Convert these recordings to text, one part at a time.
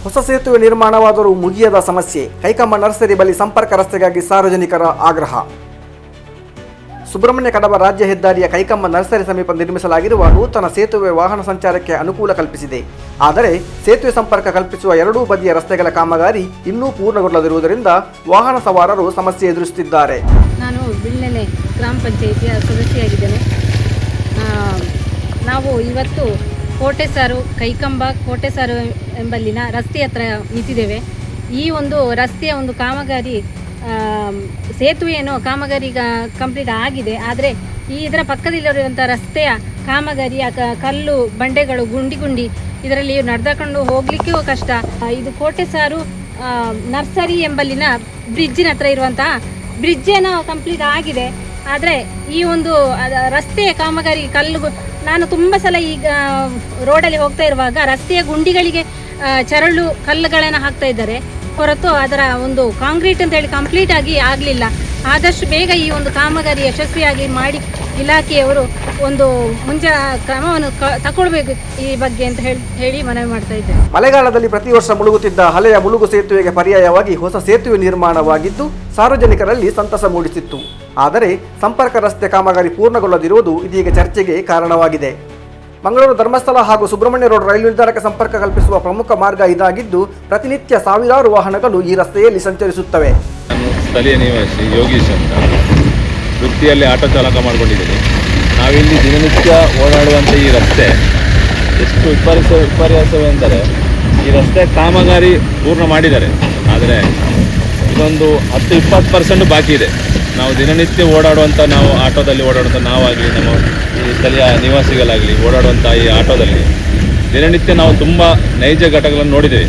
ಹೊಸ ಸೇತುವೆ ನಿರ್ಮಾಣವಾದರೂ ಮುಗಿಯದ ಸಮಸ್ಯೆ. ಕೈಕಮ್ಮ ನರ್ಸರಿ ಬಳಿ ಸಂಪರ್ಕ ರಸ್ತೆಗಾಗಿ ಸಾರ್ವಜನಿಕರ ಆಗ್ರಹ. ಸುಬ್ರಹ್ಮಣ್ಯ ಕಡಬ ರಾಜ್ಯ ಹೆದ್ದಾರಿಯ ಕೈಕಮ್ಮ ನರ್ಸರಿ ಸಮೀಪ ನಿರ್ಮಿಸಲಾಗಿರುವ ನೂತನ ಸೇತುವೆ ವಾಹನ ಸಂಚಾರಕ್ಕೆ ಅನುಕೂಲ ಕಲ್ಪಿಸಿದೆ. ಆದರೆ ಸೇತುವೆ ಸಂಪರ್ಕ ಕಲ್ಪಿಸುವ ಎರಡೂ ಬದಿಯ ರಸ್ತೆಗಳ ಕಾಮಗಾರಿ ಇನ್ನೂ ಪೂರ್ಣಗೊಳ್ಳದಿರುವುದರಿಂದ ವಾಹನ ಸವಾರರು ಸಮಸ್ಯೆ ಎದುರಿಸುತ್ತಿದ್ದಾರೆ. ನಾನು ಬಿಳ್ಳೆನೆ ಗ್ರಾಮ ಪಂಚಾಯಿತಿಯ ಸದಸ್ಯೆಯಾಗಿದ್ದೇನೆ. ನಾವು ಇವತ್ತು ಕೈಕಂಬ ಕೋಟೆಸಾರು ಎಂಬಲ್ಲಿನ ರಸ್ತೆ ಹತ್ರ ನಿಂತಿದ್ದೇವೆ. ಈ ಒಂದು ರಸ್ತೆಯ ಒಂದು ಕಾಮಗಾರಿ ಸೇತುವೆಯನ್ನು ಕಾಮಗಾರಿ ಕಂಪ್ಲೀಟ್ ಆಗಿದೆ. ಆದರೆ ಇದರ ಪಕ್ಕದಲ್ಲಿರುವಂಥ ರಸ್ತೆಯ ಕಾಮಗಾರಿಯ ಕಲ್ಲು ಬಂಡೆಗಳು ಗುಂಡಿ ಇದರಲ್ಲಿ ನಡೆದುಕೊಂಡು ಹೋಗಲಿಕ್ಕೂ ಕಷ್ಟ. ಇದು ಕೋಟೆಸಾರು ನರ್ಸರಿ ಎಂಬಲ್ಲಿನ ಬ್ರಿಡ್ಜಿನ ಹತ್ರ ಇರುವಂತಹ ಬ್ರಿಡ್ಜ್ ಏನೋ ಕಂಪ್ಲೀಟ್ ಆಗಿದೆ. ಆದರೆ ಈ ಒಂದು ರಸ್ತೆಯ ಕಾಮಗಾರಿ ನಾನು ತುಂಬ ಸಲ ಈಗ ರೋಡಲ್ಲಿ ಹೋಗ್ತಾ ಇರುವಾಗ ರಸ್ತೆಯ ಗುಂಡಿಗಳಿಗೆ ಚರಳು ಕಲ್ಲುಗಳನ್ನು ಹಾಕ್ತಾ ಇದ್ದಾರೆ ಹೊರತು ಅದರ ಒಂದು ಕಾಂಕ್ರೀಟ್ ಅಂತ ಹೇಳಿ ಕಂಪ್ಲೀಟ್ ಆಗಿ ಆಗಲಿಲ್ಲ. ಆದಷ್ಟು ಬೇಗ ಈ ಒಂದು ಕಾಮಗಾರಿ ಯಶಸ್ವಿಯಾಗಿ ಮಾಡಿ ಇಲಾಖೆಯವರು ಒಂದು ಕ್ರಮವನ್ನು ತಗೊಳ್ಬೇಕು ಈ ಬಗ್ಗೆ ಅಂತ ಹೇಳಿ ಮನವಿ ಮಾಡ್ತಾ ಇದ್ದೇನೆ. ಮಳೆಗಾಲದಲ್ಲಿ ಪ್ರತಿ ವರ್ಷ ಮುಳುಗುತ್ತಿದ್ದ ಹಳೆಯ ಮುಳುಗು ಸೇತುವೆಗೆ ಪರ್ಯಾಯವಾಗಿ ಹೊಸ ಸೇತುವೆ ನಿರ್ಮಾಣವಾಗಿದ್ದು ಸಾರ್ವಜನಿಕರಲ್ಲಿ ಸಂತಸ ಮೂಡಿಸಿತ್ತು. ಆದರೆ ಸಂಪರ್ಕ ರಸ್ತೆ ಕಾಮಗಾರಿ ಪೂರ್ಣಗೊಳ್ಳದಿರುವುದು ಇದೀಗ ಚರ್ಚೆಗೆ ಕಾರಣವಾಗಿದೆ. ಮಂಗಳೂರು ಧರ್ಮಸ್ಥಳ ಹಾಗೂ ಸುಬ್ರಹ್ಮಣ್ಯ ರೋಡ್ ರೈಲು ನಿಲ್ದಾಣಕ್ಕೆ ಸಂಪರ್ಕ ಕಲ್ಪಿಸುವ ಪ್ರಮುಖ ಮಾರ್ಗ ಇದಾಗಿದ್ದು ಪ್ರತಿನಿತ್ಯ ಸಾವಿರಾರು ವಾಹನಗಳು ಈ ರಸ್ತೆಯಲ್ಲಿ ಸಂಚರಿಸುತ್ತವೆ. ನಾನು ಸ್ಥಳೀಯ ನಿವಾಸಿ ಯೋಗೀಶ್ ಅಂತ ವೃತ್ತಿಯಲ್ಲಿ ಆಟೋ ಚಾಲಕ ಮಾಡಿಕೊಂಡಿದ್ದೀನಿ. ನಾವಿಲ್ಲಿ ದಿನನಿತ್ಯ ಓಡಾಡುವಂಥ ಈ ರಸ್ತೆ ಎಷ್ಟು ವಿಪರ್ಯಾಸವೆಂದರೆ ಈ ರಸ್ತೆ ಕಾಮಗಾರಿ ಪೂರ್ಣ ಮಾಡಿದ್ದಾರೆ. ಆದರೆ ಇದೊಂದು 10-20% ಬಾಕಿ ಇದೆ. ನಾವು ದಿನನಿತ್ಯ ಓಡಾಡುವಂಥ ನಾವು ಆಟೋದಲ್ಲಿ ಓಡಾಡುವಂಥ ನಾವಾಗಲಿ ನಮ್ಮ ಈ ಸ್ಥಳೀಯ ನಿವಾಸಿಗಳಾಗಲಿ ಓಡಾಡುವಂಥ ಈ ಆಟೋದಲ್ಲಿ ದಿನನಿತ್ಯ ನಾವು ತುಂಬ ನೈಜ ಘಟಕಗಳನ್ನು ನೋಡಿದ್ದೇವೆ.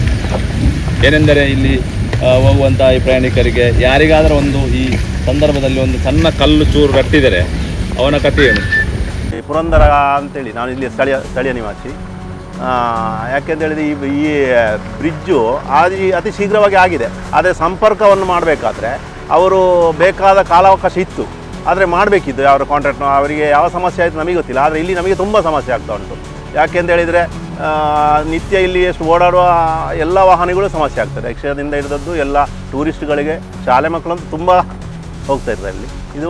ಏನೆಂದರೆ ಇಲ್ಲಿ ಹೋಗುವಂಥ ಈ ಪ್ರಯಾಣಿಕರಿಗೆ ಯಾರಿಗಾದರೂ ಒಂದು ಈ ಸಂದರ್ಭದಲ್ಲಿ ಒಂದು ಸಣ್ಣ ಕಲ್ಲು ಚೂರು ಕಟ್ಟಿದರೆ ಅವನ ಕಥೆ ಏನು? ಪುರಂದರ ಅಂತೇಳಿ ನಾನು ಇಲ್ಲಿ ಸ್ಥಳೀಯ ನಿವಾಸಿ. ಯಾಕೆಂತೇಳಿದರೆ ಈ ಬ್ರಿಡ್ಜು ಅತಿ ಶೀಘ್ರವಾಗಿ ಆಗಿದೆ. ಆದರೆ ಸಂಪರ್ಕವನ್ನು ಮಾಡಬೇಕಾದ್ರೆ ಅವರು ಬೇಕಾದ ಕಾಲಾವಕಾಶ ಇತ್ತು, ಆದರೆ ಮಾಡಬೇಕಿತ್ತು. ಅವರ ಕಾಂಟ್ರಾಕ್ಟ್ ಅವರಿಗೆ ಯಾವ ಸಮಸ್ಯೆ ಆಯಿತು ನಮಗೆ ಗೊತ್ತಿಲ್ಲ. ಆದರೆ ಇಲ್ಲಿ ನಮಗೆ ತುಂಬ ಸಮಸ್ಯೆ ಆಗ್ತಾ ಉಂಟು. ಯಾಕೆಂತೇಳಿದರೆ ನಿತ್ಯ ಇಲ್ಲಿ ಎಷ್ಟು ಓಡಾಡುವ ಎಲ್ಲ ವಾಹನಗಳು ಸಮಸ್ಯೆ ಆಗ್ತದೆ. ರಿಕ್ಷಾದಿಂದ ಹಿಡಿದದ್ದು ಎಲ್ಲ ಟೂರಿಸ್ಟ್ಗಳಿಗೆ, ಶಾಲೆ ಮಕ್ಕಳಂತೂ ತುಂಬ ಹೋಗ್ತಾ ಇರ್ತಾರೆ ಇಲ್ಲಿ. ಇದು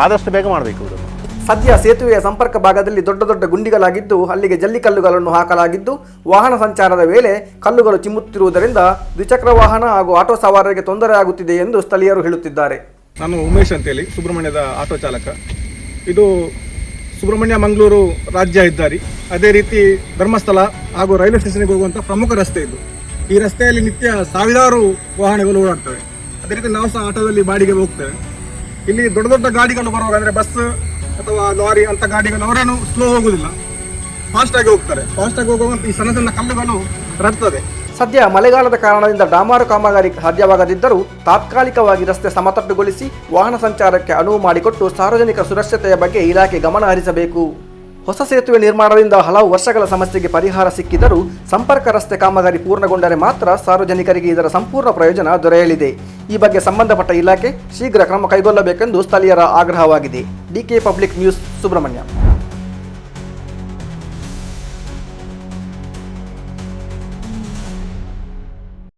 ಆದಷ್ಟು ಬೇಗ ಮಾಡಬೇಕು. ಇದನ್ನು ಸದ್ಯ ಸೇತುವೆಯ ಸಂಪರ್ಕ ಭಾಗದಲ್ಲಿ ದೊಡ್ಡ ದೊಡ್ಡ ಗುಂಡಿಗಳಾಗಿದ್ದು ಅಲ್ಲಿಗೆ ಜಲ್ಲಿಕಲ್ಲುಗಳನ್ನು ಹಾಕಲಾಗಿದ್ದು ವಾಹನ ಸಂಚಾರದ ವೇಳೆ ಕಲ್ಲುಗಳು ಚಿಮ್ಮುತ್ತಿರುವುದರಿಂದ ದ್ವಿಚಕ್ರ ವಾಹನ ಹಾಗೂ ಆಟೋ ಸವಾರರಿಗೆ ತೊಂದರೆ ಆಗುತ್ತಿದೆ ಎಂದು ಸ್ಥಳೀಯರು ಹೇಳುತ್ತಿದ್ದಾರೆ. ನಾನು ಉಮೇಶ್ ಅಂತೇಳಿ ಸುಬ್ರಹ್ಮಣ್ಯದ ಆಟೋ ಚಾಲಕ. ಇದು ಸುಬ್ರಹ್ಮಣ್ಯ ಮಂಗಳೂರು ರಾಜ್ಯ ಹೆದ್ದಾರಿ, ಅದೇ ರೀತಿ ಧರ್ಮಸ್ಥಳ ಹಾಗೂ ರೈಲ್ವೆ ಸ್ಟೇಷನ್ಗೆ ಹೋಗುವಂಥ ಪ್ರಮುಖ ರಸ್ತೆ ಇದು. ಈ ರಸ್ತೆಯಲ್ಲಿ ನಿತ್ಯ ಸಾವಿರಾರು ವಾಹನಗಳು ಓಡಾಡ್ತವೆ. ಅದೇ ರೀತಿ ನಾವು ಸಹ ಆಟೋದಲ್ಲಿ ಬಾಡಿಗೆ ಹೋಗ್ತೇವೆ. ಇಲ್ಲಿ ದೊಡ್ಡ ದೊಡ್ಡ ಗಾಡಿಗಳು ಬರುವಾಗ ಅಂದರೆ ಬಸ್ ಅಥವಾ ಲಾರಿ ಅಂತ ಗಾಡಿಗಳು ಅವರೇನು ಸ್ಲೋ ಹೋಗುವುದಿಲ್ಲ, ಫಾಸ್ಟಾಗಿ ಹೋಗ್ತಾರೆ. ಫಾಸ್ಟಾಗಿ ಹೋಗುವಂಥ ಈ ಸಣ್ಣ ಸಣ್ಣ ಕಲ್ಲುಗಳು ರರ್ತದೆ. ಸದ್ಯ ಮಳೆಗಾಲದ ಕಾರಣದಿಂದ ಡಾಮಾರು ಕಾಮಗಾರಿ ಸಾಧ್ಯವಾಗದಿದ್ದರೂ ತಾತ್ಕಾಲಿಕವಾಗಿ ರಸ್ತೆ ಸಮತಟ್ಟುಗೊಳಿಸಿ ವಾಹನ ಸಂಚಾರಕ್ಕೆ ಅನುವು ಮಾಡಿಕೊಟ್ಟು ಸಾರ್ವಜನಿಕ ಸುರಕ್ಷತೆಯ ಬಗ್ಗೆ ಇಲಾಖೆ ಗಮನ ಹರಿಸಬೇಕು. ಹೊಸ ಸೇತುವೆ ನಿರ್ಮಾಣದಿಂದ ಹಲವು ವರ್ಷಗಳ ಸಮಸ್ಯೆಗೆ ಪರಿಹಾರ ಸಿಕ್ಕಿದರೂ ಸಂಪರ್ಕ ರಸ್ತೆ ಕಾಮಗಾರಿ ಪೂರ್ಣಗೊಂಡರೆ ಮಾತ್ರ ಸಾರ್ವಜನಿಕರಿಗೆ ಇದರ ಸಂಪೂರ್ಣ ಪ್ರಯೋಜನ ದೊರೆಯಲಿದೆ. ಈ ಬಗ್ಗೆ ಸಂಬಂಧಪಟ್ಟ ಇಲಾಖೆ ಶೀಘ್ರ ಕ್ರಮ ಕೈಗೊಳ್ಳಬೇಕೆಂದು ಸ್ಥಳೀಯರ ಆಗ್ರಹವಾಗಿದೆ. DK public news, Subrahmanya.